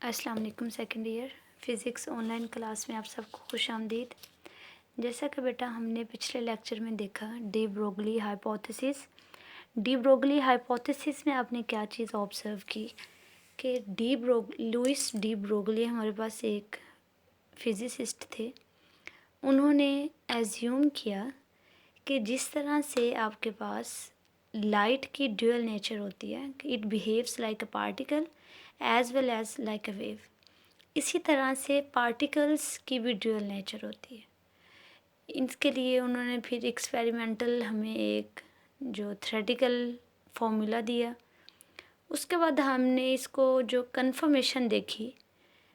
अस्सलाम वालेकुम second year physics online class में आप सबको खुशामदीद। जैसा कि बेटा हमने पिछले लेक्चर में देखा de Broglie hypothesis. De Broglie hypothesis में आपने क्या चीज़ ऑब्ज़र्व की कि लुइस डी ब्रोगली हमारे पास एक फ़िज़िसिस्ट थे। उन्होंने एज्यूम किया कि जिस तरह से आपके पास लाइट की ड्यूअल नेचर होती है कि it behaves like a particle as well as like a wave, इसी तरह से पार्टिकल्स की भी ड्यूअल नेचर होती है। इसके लिए उन्होंने फिर एक्सपेरिमेंटल हमें एक जो थ्योरेटिकल फॉर्मूला दिया। उसके बाद हमने इसको जो कन्फर्मेशन देखी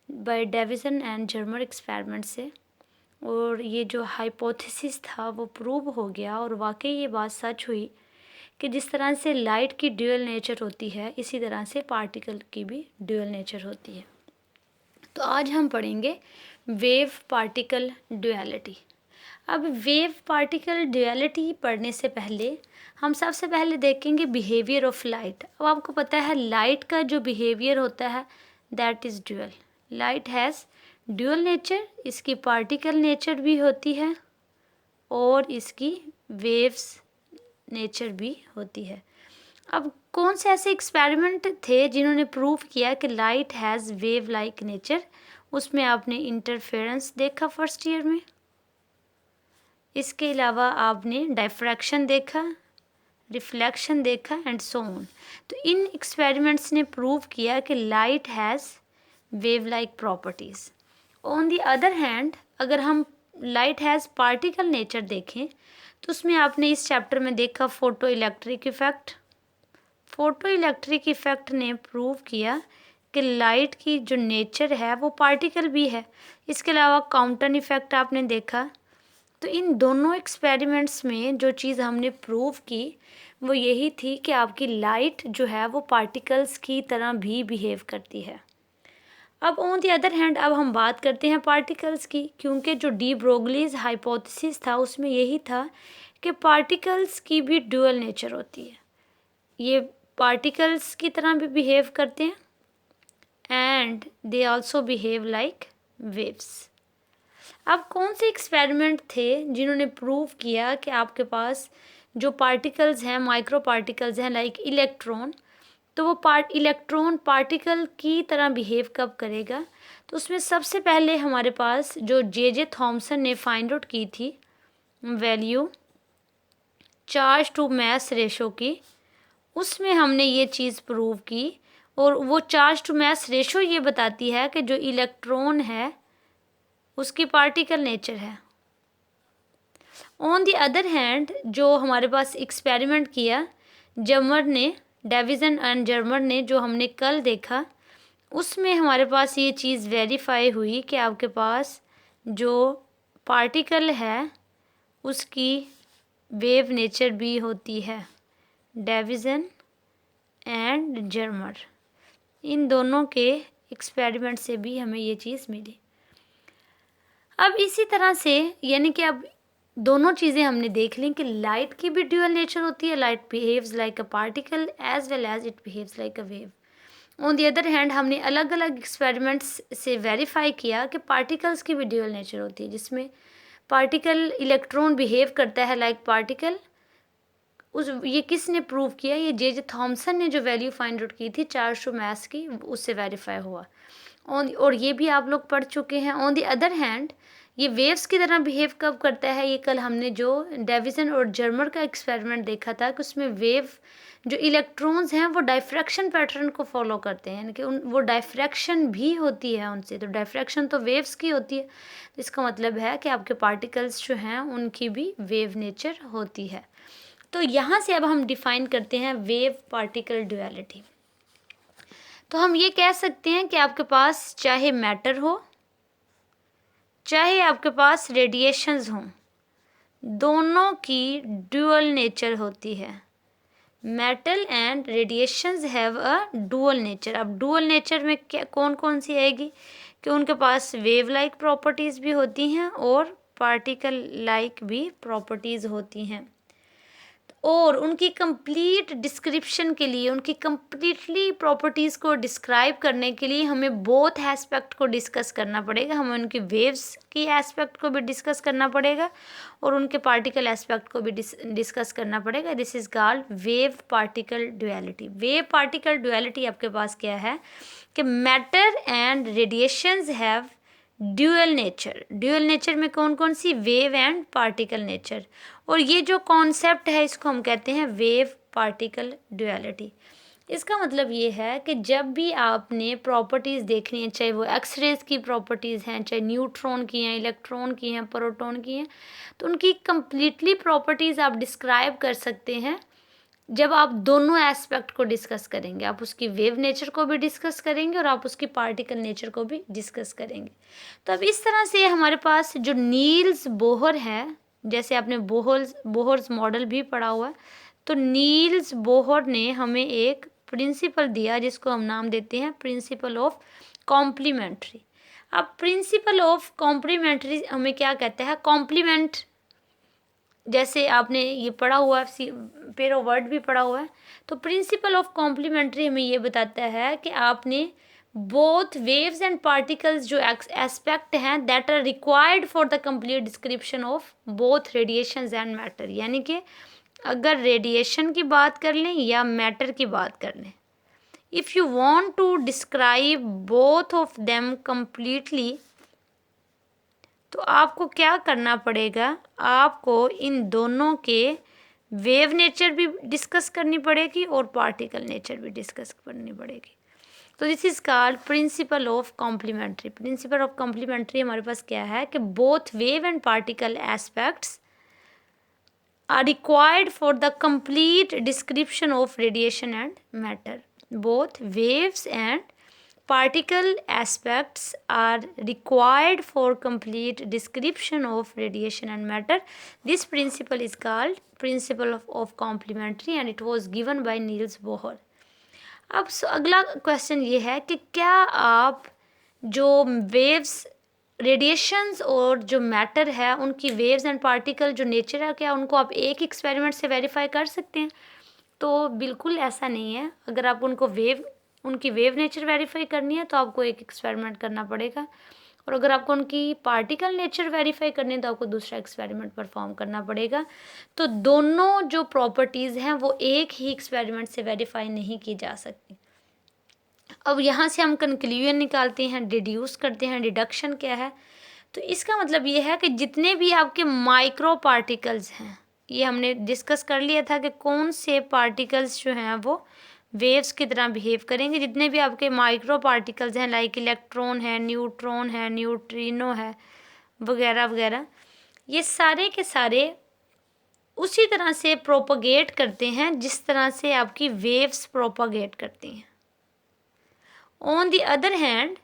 by Davisson and Germer experiment से, और ये जो हाइपोथेसिस था वो प्रूव हो गया और वाकई ये बात सच हुई कि जिस तरह से लाइट की ड्यूअल नेचर होती है इसी तरह से पार्टिकल की भी ड्यूअल नेचर होती है। तो आज हम पढ़ेंगे वेव पार्टिकल ड्यूअलिटी। अब वेव पार्टिकल ड्यूअलिटी पढ़ने से पहले हम सबसे पहले देखेंगे बिहेवियर ऑफ लाइट। अब आपको पता है लाइट का जो बिहेवियर होता है that is dual. Light has dual nature, इसकी पार्टिकल नेचर भी होती है और इसकी वेव्स नेचर भी होती है। अब कौन से ऐसे एक्सपेरिमेंट थे जिन्होंने प्रूव किया कि light has wave like nature? उसमें आपने इंटरफेरेंस देखा फर्स्ट ईयर में, इसके अलावा आपने डायफ्रैक्शन देखा, रिफ्लेक्शन देखा एंड सो ऑन। तो इन एक्सपेरिमेंट्स ने प्रूव किया कि light has wave like properties. On the other hand अगर हम लाइट हैज़ पार्टिकल नेचर देखें तो उसमें आपने इस चैप्टर में देखा photo electric effect. Photo electric effect ने प्रूव किया कि लाइट की जो नेचर है वो पार्टिकल भी है। इसके अलावा काउंटन इफ़ेक्ट आपने देखा। तो इन दोनों एक्सपेरिमेंट्स में जो चीज़ हमने प्रूव की वो यही थी कि आपकी लाइट जो है वो पार्टिकल्स की तरह भी बिहेव करती है। अब ऑन द अदर हैंड अब हम बात करते हैं पार्टिकल्स की, क्योंकि जो डी ब्रोगलीज हाइपोथेसिस था उसमें यही था कि पार्टिकल्स की भी ड्यूअल नेचर होती है। ये पार्टिकल्स की तरह भी बिहेव करते हैं and they also behave like waves. अब कौन से एक्सपेरिमेंट थे जिन्होंने प्रूव किया कि आपके पास जो पार्टिकल्स हैं, माइक्रो पार्टिकल्स हैं लाइक इलेक्ट्रॉन, तो वो इलेक्ट्रॉन पार्टिकल की तरह बिहेव कब करेगा? तो उसमें सबसे पहले हमारे पास जो जे थॉमसन ने फाइंड आउट की थी value charge to mass ratio की, उसमें हमने ये चीज़ प्रूव की। और वो चार्ज टू मास रेशो ये बताती है कि जो इलेक्ट्रॉन है उसकी पार्टिकल नेचर है। ऑन द अदर हैंड जो हमारे पास एक्सपेरिमेंट किया जर्मर ने, डेविसन एंड जर्मर ने, जो हमने कल देखा, उसमें हमारे पास ये चीज़ वेरीफाई हुई कि आपके पास जो पार्टिकल है उसकी वेव नेचर भी होती है। डेविसन एंड जर्मर, इन दोनों के एक्सपेरिमेंट से भी हमें ये चीज़ मिली। अब इसी तरह से यानी कि अब दोनों चीज़ें हमने देख ली कि लाइट की भी ड्यूअल नेचर होती है, light behaves like a particle as well as it behaves like a wave. On the other hand हमने अलग अलग एक्सपेरिमेंट्स से वेरीफाई किया कि पार्टिकल्स की भी ड्यूअल नेचर होती है, जिसमें पार्टिकल इलेक्ट्रॉन बिहेव करता है लाइक पार्टिकल। ये किसने प्रूव किया? ये जे थॉमसन ने जो वैल्यू फाइंड आउट की थी चार्ज टू मास की, उससे वेरीफाई हुआ। और ये भी आप लोग पढ़ चुके हैं। ऑन द अदर हैंड ये वेव्स की तरह बिहेव कब करता है? ये कल हमने जो डेविसन और जर्मर का एक्सपेरिमेंट देखा था कि उसमें वेव जो इलेक्ट्रॉन्स हैं वो डायफ्रैक्शन पैटर्न को फॉलो करते हैं, यानी कि वो डायफ्रैक्शन भी होती है उनसे। तो डायफ्रैक्शन तो वेव्स की होती है, तो इसका मतलब है कि आपके पार्टिकल्स जो हैं उनकी भी वेव नेचर होती है। तो यहाँ से अब हम डिफाइन करते हैं वेव पार्टिकल ड्यूअलिटी। तो हम ये कह सकते हैं कि आपके पास चाहे मैटर हो चाहे आपके पास रेडिएशंस हों, दोनों की ड्यूअल नेचर होती है। Metal and radiations have a dual nature. अब डुअल नेचर में क्या कौन कौन सी आएगी कि उनके पास वेव लाइक प्रॉपर्टीज़ भी होती हैं और पार्टिकल लाइक भी प्रॉपर्टीज़ होती हैं। और उनकी कंप्लीट डिस्क्रिप्शन के लिए, उनकी कंप्लीटली प्रॉपर्टीज़ को डिस्क्राइब करने के लिए हमें बोथ एस्पेक्ट को डिस्कस करना पड़ेगा। हमें उनके वेव्स की एस्पेक्ट को भी डिस्कस करना पड़ेगा और उनके पार्टिकल एस्पेक्ट को भी डिस्कस करना पड़ेगा। This is called wave particle duality. Wave particle duality आपके पास क्या है कि matter and radiations have dual nature. Dual nature में कौन कौन सी? Wave and particle nature. और ये जो कॉन्सेप्ट है इसको हम कहते हैं वेव पार्टिकल ड्युअलिटी। इसका मतलब ये है कि जब भी आपने प्रॉपर्टीज़ देखनी है, चाहे वो एक्सरेज की प्रॉपर्टीज़ हैं, चाहे न्यूट्रॉन की हैं, इलेक्ट्रॉन की हैं, प्रोटॉन की हैं, तो उनकी कंप्लीटली प्रॉपर्टीज़ आप डिस्क्राइब कर सकते हैं जब आप दोनों एस्पेक्ट को डिस्कस करेंगे। आप उसकी वेव नेचर को भी डिस्कस करेंगे और आप उसकी पार्टिकल नेचर को भी डिस्कस करेंगे। तो अब इस तरह से हमारे पास जो नील्स बोहर है, जैसे आपने बोहर्स मॉडल भी पढ़ा हुआ है, तो नील्स बोहर ने हमें एक प्रिंसिपल दिया जिसको हम नाम देते हैं प्रिंसिपल ऑफ कॉम्प्लीमेंट्री। अब प्रिंसिपल ऑफ कॉम्प्लीमेंट्री हमें क्या कहता है? कॉम्प्लीमेंट, जैसे आपने ये पढ़ा हुआ है, पेरो वर्ड भी पढ़ा हुआ है, तो प्रिंसिपल ऑफ कॉम्प्लीमेंट्री हमें ये बताता है कि आपने बोथ वेव्स एंड पार्टिकल्स जो एस्पेक्ट हैं that are required for the complete description of both radiations and matter, यानी कि अगर रेडिएशन की बात कर लें या मैटर की बात कर लें, if you want to describe both of them completely, तो आपको क्या करना पड़ेगा? आपको इन दोनों के वेव नेचर भी डिस्कस करनी पड़ेगी और पार्टिकल नेचर भी डिस्कस करनी पड़ेगी। तो this is called principle of complementary. Principle of complementary हमारे पास क्या है कि both wave and particle aspects are required for the complete description of radiation and matter. Both waves and particle aspects are required for complete description of radiation and matter. This principle is called principle of complementary and it was given by Niels Bohr. अब अगला question ये है कि क्या आप जो waves, radiations और जो मैटर है उनकी वेव्स एंड पार्टिकल जो नेचर है, क्या उनको आप एक एक्सपेरिमेंट से वेरीफाई कर सकते हैं? तो बिल्कुल ऐसा नहीं है। अगर आप उनकी वेव नेचर वेरीफाई करनी है तो आपको एक एक्सपेरिमेंट करना पड़ेगा, और अगर आपको उनकी पार्टिकल नेचर वेरीफाई करनी है तो आपको दूसरा एक्सपेरिमेंट परफॉर्म करना पड़ेगा। तो दोनों जो प्रॉपर्टीज़ हैं वो एक ही एक्सपेरिमेंट से वेरीफाई नहीं की जा सकती। अब यहाँ से हम कंक्लूजन निकालते हैं, डिड्यूस करते हैं। डिडक्शन क्या है? तो इसका मतलब ये है कि जितने भी आपके माइक्रो पार्टिकल्स हैं, ये हमने डिस्कस कर लिया था कि कौन से पार्टिकल्स जो हैं वो वेव्स की तरह बिहेव करेंगे। जितने भी आपके माइक्रो पार्टिकल्स हैं, लाइक इलेक्ट्रॉन है, न्यूट्रॉन है, न्यूट्रिनो है, वगैरह वगैरह, ये सारे के सारे उसी तरह से प्रोपगेट करते हैं जिस तरह से आपकी वेव्स प्रोपगेट करती हैं। ऑन द अदर हैंड,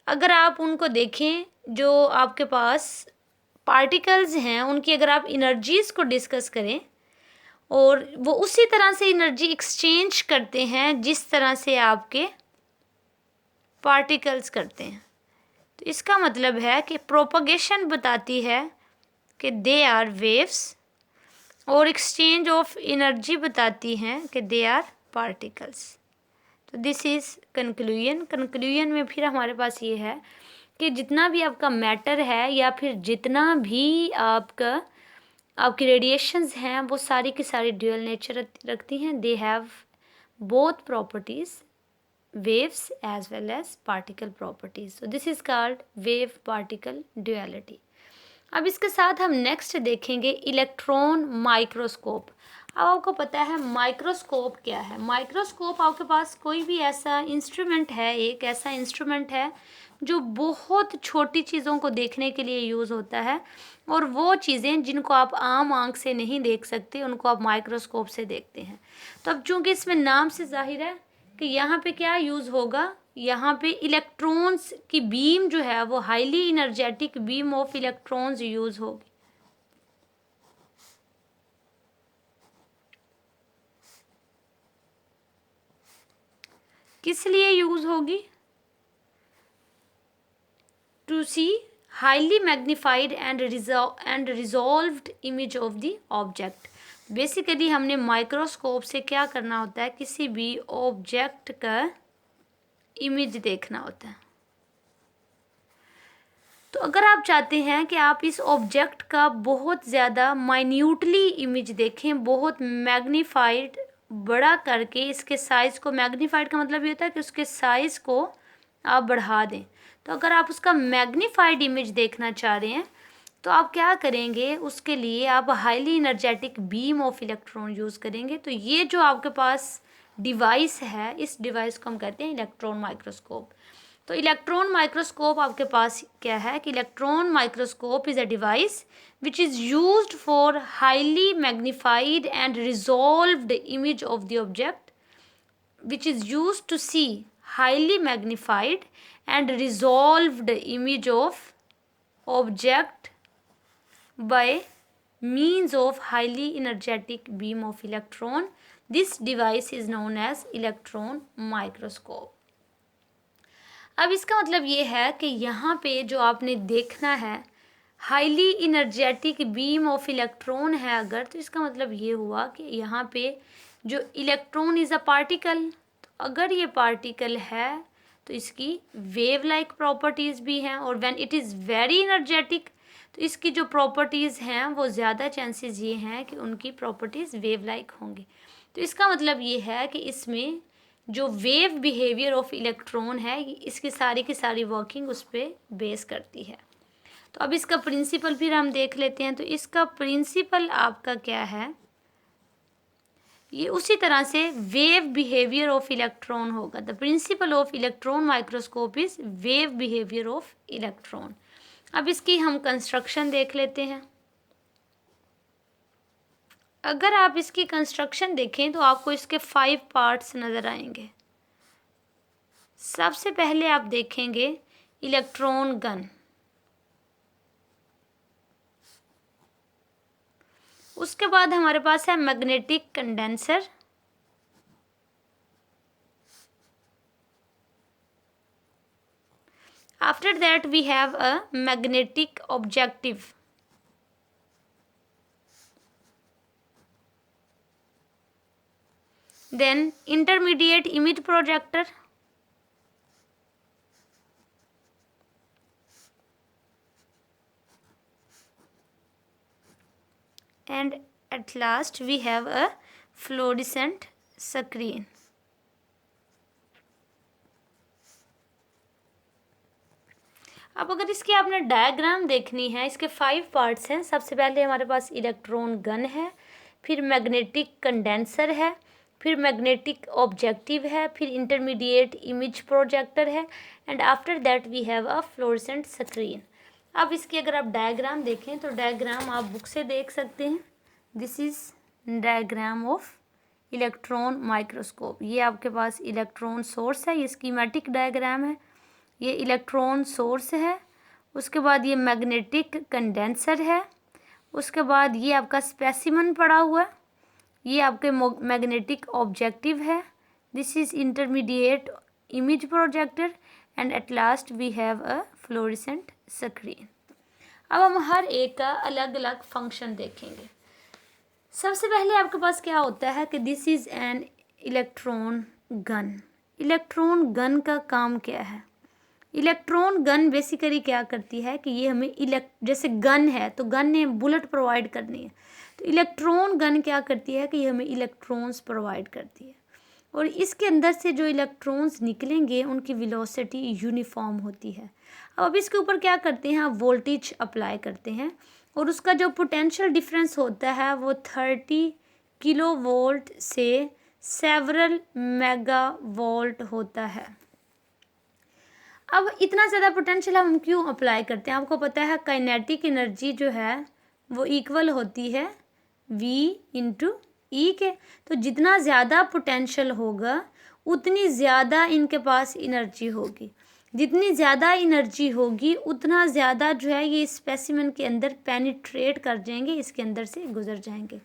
अगर आप उनको देखें, जो आपके पास पार्टिकल्स हैं उनकी अगर आप इनर्जीज़ को डिस्कस करें और वो उसी तरह से एनर्जी एक्सचेंज करते हैं जिस तरह से आपके पार्टिकल्स करते हैं, तो इसका मतलब है कि प्रोपगेशन बताती है कि दे आर वेव्स और एक्सचेंज ऑफ एनर्जी बताती हैं कि दे आर पार्टिकल्स। तो दिस इज़ कंक्लूजन। कंक्लूजन में फिर हमारे पास ये है कि जितना भी आपका मैटर है या फिर जितना भी आपकी रेडिएशंस हैं वो सारी की सारी ड्यूअल नेचर रखती हैं। They have both properties, waves as well as particle properties. So this is called wave particle duality. अब इसके साथ हम नेक्स्ट देखेंगे इलेक्ट्रॉन माइक्रोस्कोप। अब आपको पता है माइक्रोस्कोप क्या है। माइक्रोस्कोप आपके पास कोई भी ऐसा इंस्ट्रूमेंट है, एक ऐसा इंस्ट्रूमेंट है जो बहुत छोटी चीज़ों को देखने के लिए यूज़ होता है, और वो चीज़ें जिनको आप आम आंख से नहीं देख सकते उनको आप माइक्रोस्कोप से देखते हैं। तो अब चूँकि इसमें नाम से जाहिर है कि यहाँ पे क्या यूज़ होगा, यहाँ पे इलेक्ट्रॉन्स की बीम जो है वो highly energetic beam of electrons use होगी। किस लिए यूज़ होगी? To see highly magnified and resolved image of the object. Basically हमने माइक्रोस्कोप से क्या करना होता है, किसी भी ऑब्जेक्ट का इमेज देखना होता है। तो अगर आप चाहते हैं कि आप इस ऑब्जेक्ट का बहुत ज़्यादा माइन्यूटली इमेज देखें, बहुत मैग्नीफाइड बड़ा करके इसके साइज़ को, मैग्नीफाइड का मतलब ये होता है कि उसके साइज़ को आप बढ़ा दें। तो अगर आप उसका मैग्नीफाइड इमेज देखना चाह रहे हैं तो आप क्या करेंगे, उसके लिए आप highly energetic beam of electron use करेंगे। तो ये जो आपके पास डिवाइस है, इस डिवाइस को हम कहते हैं इलेक्ट्रॉन माइक्रोस्कोप। तो इलेक्ट्रॉन माइक्रोस्कोप आपके पास क्या है कि electron microscope is a device which is used for highly magnified and resolved image of the object, which is used to see highly magnified and resolved image of object by means of highly energetic beam of electron. This device is known as electron microscope. अब इसका मतलब ये है कि यहाँ पे जो आपने देखना है highly energetic beam of electron है अगर, तो इसका मतलब ये हुआ कि यहाँ पे जो इलेक्ट्रॉन इज़ अ पार्टिकल, तो अगर ये पार्टिकल है तो इसकी वेव लाइक प्रॉपर्टीज़ भी हैं, और when it is very energetic तो इसकी जो प्रॉपर्टीज़ हैं वो ज़्यादा चांसेस ये हैं कि उनकी प्रॉपर्टीज़ वेव लाइक होंगी। तो इसका मतलब ये है कि इसमें जो वेव बिहेवियर ऑफ इलेक्ट्रॉन है इसकी सारी की सारी वर्किंग उस पर बेस करती है। तो अब इसका प्रिंसिपल फिर हम देख लेते हैं। तो इसका प्रिंसिपल आपका क्या है, ये उसी तरह से वेव बिहेवियर ऑफ इलेक्ट्रॉन होगा। The principle of electron microscope is wave behaviour of electron. अब इसकी हम कंस्ट्रक्शन देख लेते हैं। अगर आप इसकी कंस्ट्रक्शन देखें तो आपको इसके 5 पार्ट्स नज़र आएंगे। सबसे पहले आप देखेंगे इलेक्ट्रॉन गन, उसके बाद हमारे पास है magnetic condenser, after that we have a magnetic objective, then intermediate image projector, and at last we have a fluorescent screen. अब अगर इसकी आपने डायग्राम देखनी है, इसके 5 पार्ट्स हैं। सबसे पहले हमारे पास इलेक्ट्रॉन गन है, फिर मैग्नेटिक कंडेंसर है, फिर मैग्नेटिक ऑब्जेक्टिव है, फिर इंटरमीडिएट इमेज प्रोजेक्टर है, and after that we have a fluorescent screen. अब इसकी अगर आप डायग्राम देखें तो डायग्राम आप बुक से देख सकते हैं। This is diagram of electron microscope. ये आपके पास इलेक्ट्रॉन सोर्स है, ये स्कीमेटिक डायग्राम है। ये इलेक्ट्रॉन सोर्स है, उसके बाद ये मैग्नेटिक कंडेंसर है, उसके बाद ये आपका स्पेसिमन पड़ा हुआ है, ये आपके मैग्नेटिक ऑब्जेक्टिव है, this is intermediate image projector, and at last we have a fluorescent screen. अब हम हर एक का अलग अलग फंक्शन देखेंगे। सबसे पहले आपके पास क्या होता है कि this is an electron gun. Electron gun का काम क्या है? इलेक्ट्रॉन गन बेसिकली क्या करती है कि ये हमें जैसे गन है तो गन ने बुलेट प्रोवाइड करनी है, तो इलेक्ट्रॉन गन क्या करती है कि ये हमें इलेक्ट्रॉन्स प्रोवाइड करती है, और इसके अंदर से जो इलेक्ट्रॉन्स निकलेंगे उनकी वेलोसिटी यूनिफॉर्म होती है। अब इसके ऊपर क्या करते हैं, आप वोल्टेज अप्लाई करते हैं, और उसका जो पोटेंशियल डिफरेंस होता है वो 30 किलो वोल्ट से सेवरल मेगा वोल्ट होता है। अब इतना ज़्यादा पोटेंशियल हम क्यों अप्लाई करते हैं? आपको पता है काइनेटिक एनर्जी जो है वो इक्वल होती है V इंटू ई के। तो जितना ज़्यादा पोटेंशियल होगा उतनी ज़्यादा इनके पास एनर्जी होगी, जितनी ज़्यादा एनर्जी होगी उतना ज़्यादा जो है ये स्पेसिमेन के अंदर पेनिट्रेट कर जाएंगे, इसके अंदर से गुजर जाएंगे।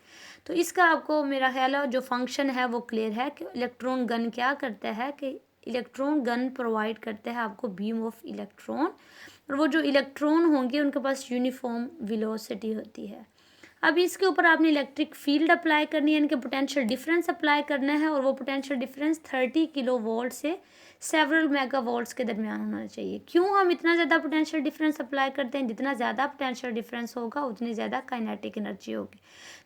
तो इसका आपको मेरा ख्याल है जो फंक्शन है वो क्लियर है कि इलेक्ट्रॉन गन क्या करता है कि इलेक्ट्रॉन गन प्रोवाइड करता है आपको बीम ऑफ इलेक्ट्रॉन, और वो जो इलेक्ट्रॉन होंगे उनके पास यूनिफॉर्म वेलोसिटी होती है। अब इसके ऊपर आपने इलेक्ट्रिक फील्ड अप्लाई करनी है, यानी कि पोटेंशियल डिफरेंस अप्लाई करना है, और वो पोटेंशियल डिफरेंस 30 किलो वोल्ट से सेवरल मेगावोल्ट्स के दरमियान होना चाहिए। क्यों हम इतना ज़्यादा पोटेंशियल डिफरेंस अप्लाई करते हैं? जितना ज़्यादा पोटेंशियल डिफरेंस होगा उतनी ज़्यादा काइनेटिक एनर्जी होगी,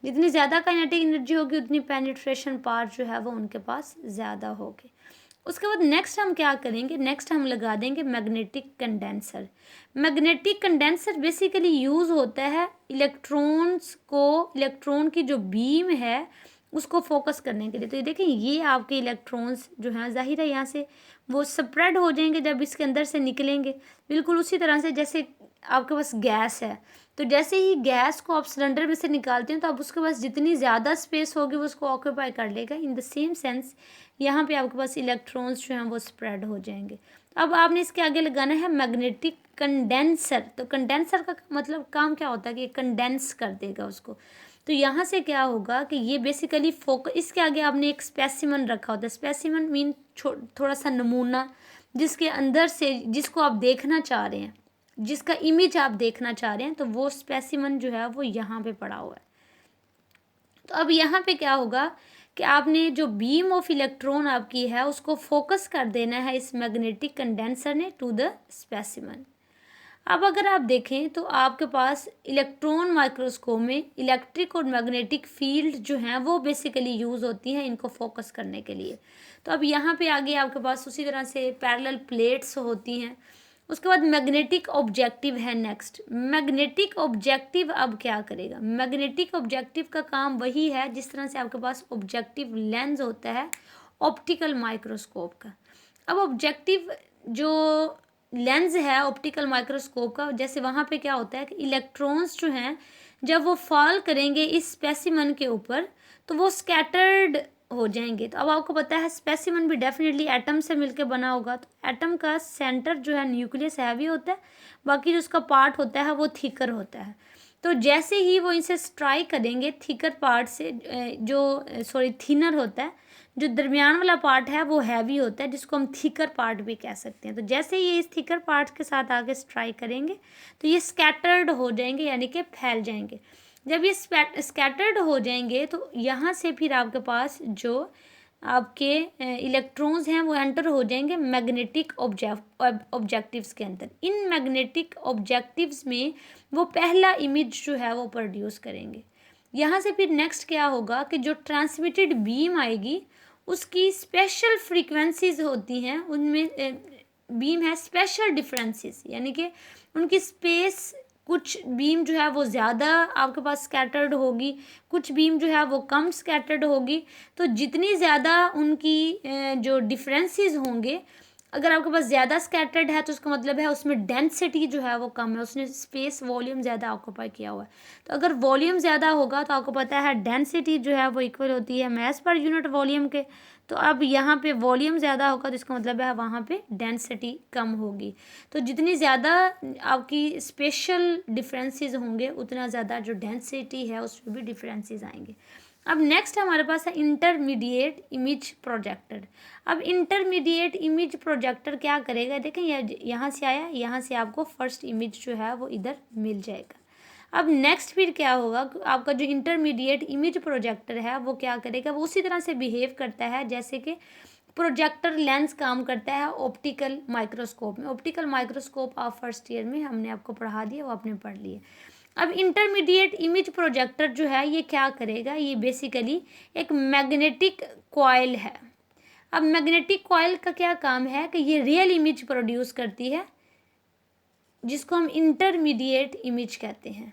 जितनी ज़्यादा काइनेटिक एनर्जी होगी उतनी पेनिट्रेशन पावर जो है वो उनके पास ज़्यादा होगी। उसके बाद नेक्स्ट हम क्या करेंगे, नेक्स्ट हम लगा देंगे magnetic condenser. Magnetic condenser basically use होता है इलेक्ट्रॉन की जो बीम है उसको फोकस करने के लिए। तो ये देखें, ये आपके इलेक्ट्रॉन्स जो हैं ज़ाहिर है यहाँ से वो स्प्रेड हो जाएंगे जब इसके अंदर से निकलेंगे, बिल्कुल उसी तरह से जैसे आपके पास गैस है, तो जैसे ही गैस को आप सिलेंडर में से निकालते हैं तो अब उसके पास जितनी ज़्यादा स्पेस होगी वो उसको ऑक्यूपाई कर लेगा। इन द सेम सेंस यहाँ पे आपके पास इलेक्ट्रॉन्स जो हैं वो स्प्रेड हो जाएंगे। अब आपने इसके आगे लगाना है मैग्नेटिक कंडेंसर। तो कंडेंसर का मतलब काम क्या होता है कि कंडेंस कर देगा उसको। तो यहाँ से क्या होगा कि ये बेसिकली फोकस, इसके आगे आपने एक स्पेसिमन रखा होता है। स्पेसिमन मीन थोड़ा सा नमूना, जिसके अंदर से जिसको आप देखना चाह रहे हैं, जिसका इमेज आप देखना चाह रहे हैं, तो वो स्पेसिमन जो है वो यहाँ पे पड़ा हुआ है। तो अब यहाँ पे क्या होगा कि आपने जो बीम ऑफ इलेक्ट्रॉन आपकी है उसको फोकस कर देना है इस मैग्नेटिक कंडेंसर ने टू द स्पेसिमन। अब अगर आप देखें तो आपके पास इलेक्ट्रॉन माइक्रोस्कोप में इलेक्ट्रिक और मैग्नेटिक फील्ड जो हैं वो बेसिकली यूज़ होती हैं इनको फोकस करने के लिए। तो अब यहाँ पे आगे आपके पास उसी तरह से पैरेलल प्लेट्स होती हैं। उसके बाद मैग्नेटिक ऑब्जेक्टिव है नेक्स्ट। मैग्नेटिक ऑब्जेक्टिव अब क्या करेगा? मैग्नेटिक ऑब्जेक्टिव का काम वही है जिस तरह से आपके पास ऑब्जेक्टिव लेंस होता है ऑप्टिकल माइक्रोस्कोप का। अब ऑब्जेक्टिव जो लेंस है ऑप्टिकल माइक्रोस्कोप का, जैसे वहाँ पे क्या होता है कि इलेक्ट्रॉन्स जो हैं जब वो फॉल करेंगे इस स्पेसिमन के ऊपर तो वो स्कैटर्ड हो जाएंगे। तो अब आपको पता है स्पेसिमन भी डेफिनेटली एटम से मिलकर बना होगा। तो एटम का सेंटर जो है न्यूक्लियस हैवी होता है, बाकी जो उसका पार्ट होता है वो थिकर होता है। तो जैसे ही वो इनसे स्ट्राइक करेंगे थिकर पार्ट से, थिनर होता है, जो दरमियान वाला पार्ट है वो हैवी होता है जिसको हम थिकर पार्ट भी कह सकते हैं। तो जैसे ये इस थिकर पार्ट के साथ आगे स्ट्राइक करेंगे तो ये स्कैटर्ड हो जाएंगे, यानी कि फैल जाएंगे। जब ये स्कैटर्ड हो जाएंगे तो यहाँ से फिर आपके पास जो आपके इलेक्ट्रॉन्स हैं वो एंटर हो जाएंगे मैग्नेटिक ऑब्जेक्टिव्स के अंदर। इन मैग्नेटिक ऑब्जेक्टिव्स में वो पहला इमेज जो है वो प्रोड्यूस करेंगे। यहाँ से फिर नेक्स्ट क्या होगा कि जो ट्रांसमिटेड बीम आएगी उसकी स्पेशल फ्रीक्वेंसीज होती हैं, उनमें बीम है स्पेशल डिफरेंसेस, यानी कि उनकी स्पेस, कुछ बीम जो है वो ज़्यादा आपके पास स्कैटर्ड होगी, कुछ बीम जो है वो कम स्कैटर्ड होगी। तो जितनी ज़्यादा उनकी जो डिफरेंसेस होंगे, अगर आपके पास ज़्यादा स्कैटर्ड है तो उसका मतलब है उसमें डेंसिटी जो है वो कम है, उसने स्पेस वॉल्यूम ज़्यादा ऑक्यूपाई किया हुआ है। तो अगर वॉल्यूम ज़्यादा होगा तो आपको पता है डेंसिटी जो है वो इक्वल होती है मास पर यूनिट वॉल्यूम के। तो अब यहाँ पे वॉल्यूम ज़्यादा होगा तो इसका मतलब है वहाँ पे डेंसिटी कम होगी। तो जितनी ज़्यादा आपकी स्पेशल डिफरेंसेस होंगे उतना ज़्यादा जो डेंसिटी है उसमें भी डिफरेंसेस आएंगे। अब नेक्स्ट हमारे पास है इंटरमीडिएट इमेज प्रोजेक्टर। अब इंटरमीडिएट इमेज प्रोजेक्टर क्या करेगा? देखें यहाँ से आया, यहाँ से आपको फर्स्ट इमेज जो है वो इधर मिल जाएगा। अब नेक्स्ट फिर क्या होगा, आपका जो इंटरमीडिएट इमेज प्रोजेक्टर है वो क्या करेगा? वो उसी तरह से बिहेव करता है जैसे कि प्रोजेक्टर लेंस काम करता है ऑप्टिकल माइक्रोस्कोप में। ऑप्टिकल माइक्रोस्कोप आप फर्स्ट ईयर में हमने आपको पढ़ा दिया, वो आपने पढ़ लिया। अब इंटरमीडिएट इमेज प्रोजेक्टर जो है ये क्या करेगा? ये बेसिकली एक मैग्नेटिक कॉइल है। अब मैग्नेटिक कॉइल का क्या काम है कि ये रियल इमेज प्रोड्यूस करती है जिसको हम इंटरमीडिएट इमेज कहते हैं।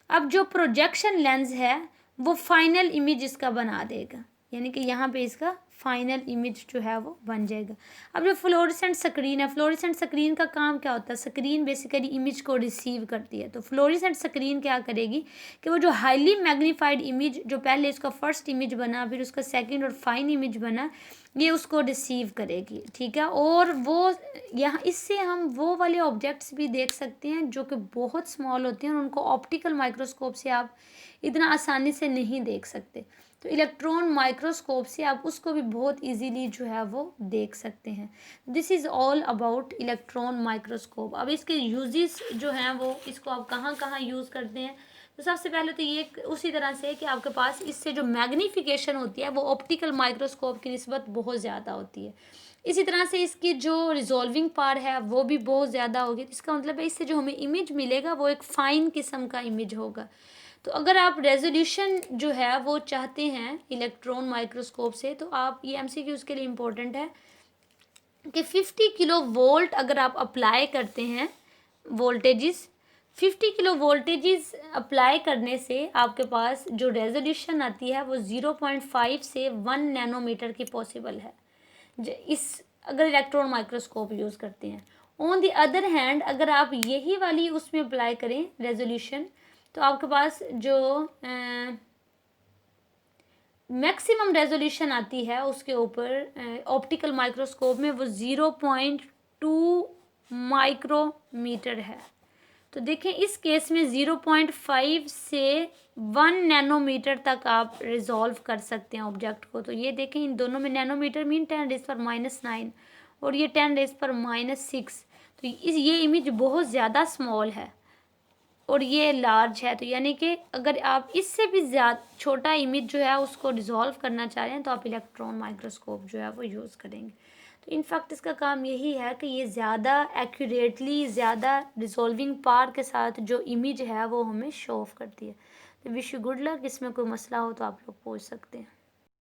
अब जो प्रोजेक्शन लेंस है वो फाइनल इमेज इसका बना देगा, यानी कि यहाँ पे इसका फाइनल इमेज जो है वो बन जाएगा। अब जो फ्लोरेसेंट स्क्रीन है, फ्लोरेसेंट स्क्रीन का काम क्या होता है? स्क्रीन बेसिकली इमेज को रिसीव करती है। तो फ्लोरेसेंट स्क्रीन क्या करेगी कि वो जो हाईली मैग्नीफाइड इमेज, जो पहले इसका फर्स्ट इमेज बना फिर उसका सेकंड और फाइन इमेज बना, ये उसको रिसीव करेगी, ठीक है। और वो यहाँ इससे हम वो वाले ऑब्जेक्ट्स भी देख सकते हैं जो कि बहुत स्मॉल होते हैं और उनको ऑप्टिकल माइक्रोस्कोप से आप इतना आसानी से नहीं देख सकते। तो इलेक्ट्रॉन माइक्रोस्कोप से आप उसको भी बहुत इजीली जो है वो देख सकते हैं। This is all about electron microscope. अब इसके यूजेस जो हैं वो, इसको आप कहाँ कहाँ यूज़ करते हैं? तो सबसे पहले तो ये उसी तरह से कि आपके पास इससे जो मैग्नीफिकेशन होती है वो ऑप्टिकल माइक्रोस्कोप की निस्बत बहुत ज़्यादा होती है। इसी तरह से इसकी जो रिजॉल्विंग पावर है वो भी बहुत ज़्यादा होगी। तो इसका मतलब है इससे जो हमें इमेज मिलेगा वो एक फ़ाइन किस्म का इमेज होगा। तो अगर आप रेजोल्यूशन जो है वो चाहते हैं इलेक्ट्रॉन माइक्रोस्कोप से, तो आप ये एमसीक्यू के लिए इम्पोर्टेंट है कि 50 किलो वोल्ट अगर आप अप्लाई करते हैं वोल्टेजेस, 50 किलो वोल्टेजेस अप्लाई करने से आपके पास जो रेजोल्यूशन आती है वो 0.5 से 1 नैनोमीटर की पॉसिबल है इस अगर इलेक्ट्रॉन माइक्रोस्कोप यूज़ करते हैं। ऑन द अदर हैंड अगर आप यही वाली उसमें अप्लाई करें रेजोल्यूशन, तो आपके पास जो मैक्सिमम रेजोल्यूशन आती है उसके ऊपर ऑप्टिकल माइक्रोस्कोप में वो 0.2 माइक्रोमीटर है। तो देखें इस केस में 0.5 से 1 नैनोमीटर तक आप रिजॉल्व कर सकते हैं ऑब्जेक्ट को। तो ये देखें इन दोनों में नैनोमीटर मीन 10⁻⁹ और ये 10⁻⁶। तो ये इमेज बहुत ज़्यादा स्मॉल है और ये लार्ज है। तो यानी कि अगर आप इससे भी ज़्यादा छोटा इमेज जो है उसको रिजॉल्व करना चाह रहे हैं तो आप इलेक्ट्रॉन माइक्रोस्कोप जो है वो यूज़ करेंगे। तो इनफैक्ट इसका काम यही है कि ये ज़्यादा एक्यूरेटली, ज़्यादा रिजॉल्विंग पावर के साथ जो इमेज है वो हमें शो ऑफ करती है। तो विश यू गुड लक। इसमें कोई मसला हो तो आप लोग पूछ सकते हैं।